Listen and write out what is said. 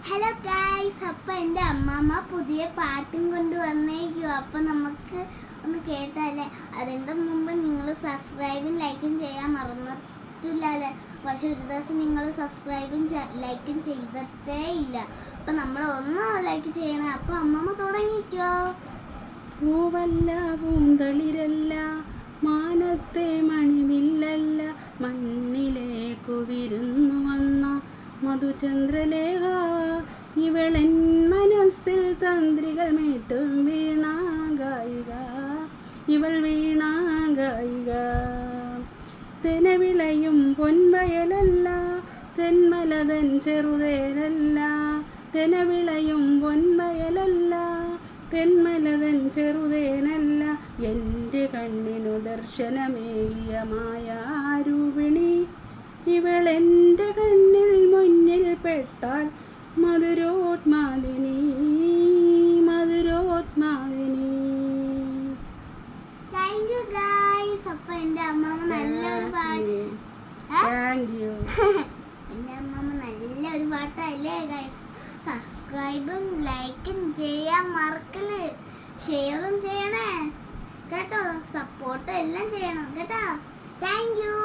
Hello guys, അപ്പം എൻ്റെ അമ്മമ്മ പുതിയ പാട്ടും കൊണ്ട് വന്നേക്കോ. അപ്പം നമുക്ക് ഒന്ന് കേട്ടാലേ. അതിൻ്റെ മുമ്പ് നിങ്ങൾ സബ്സ്ക്രൈബും ലൈക്കും ചെയ്യാൻ മറന്നിട്ടില്ലല്ലേ. പക്ഷെ ഒരു ദിവസം നിങ്ങൾ സബ്സ്ക്രൈബും ലൈക്കും ചെയ്തിട്ടേ ഇല്ല. അപ്പം നമ്മൾ ഒന്ന് ലൈക്ക് ചെയ്യണം. അപ്പം അമ്മമ്മ തുടങ്ങിക്കോ. പൂവല്ല പൂന്തളിരല്ല, മാനത്തെ മണിവില്ലല്ല, മണ്ണിലേക്കു വിരുന്നു വന്ന മധുചന്ദ്രലേഖ, ഇവളെൻ മനസ്സിൽ തന്ത്രികൾ മീട്ടും വീണാ ഗായിക, ഇവൾ വീണാ ഗായിക. തെനവിളയും പൊൻവയലല്ല, തെന്മലതൻ ചെറുതേരല്ല, തെനവിളയും പൊൻവയലല്ല, തെന്മലതൻ ചെറുതേനല്ല, എൻ്റെ കണ്ണിനു ദർശനമേകിയ മായാരൂപിണി, ഇവളെൻ്റെ കണ്ണിൽ മുന്നിൽ പെട്ടാൽ മധുരോത്മാദിനി, മധുരോത്മാദിനി. Thank you guys. അപ്പം എൻ്റെ അമ്മമ്മ നല്ലൊരു പാട്ട് എൻ്റെ അമ്മമ്മ നല്ലൊരു പാട്ടല്ലേ ഗായ്സ്. സബ്സ്ക്രൈബും ലൈക്കും ചെയ്യാൻ മറക്കല്, ഷെയറും ചെയ്യണേ കേട്ടോ. സപ്പോർട്ടും എല്ലാം ചെയ്യണം കേട്ടോ. Thank you.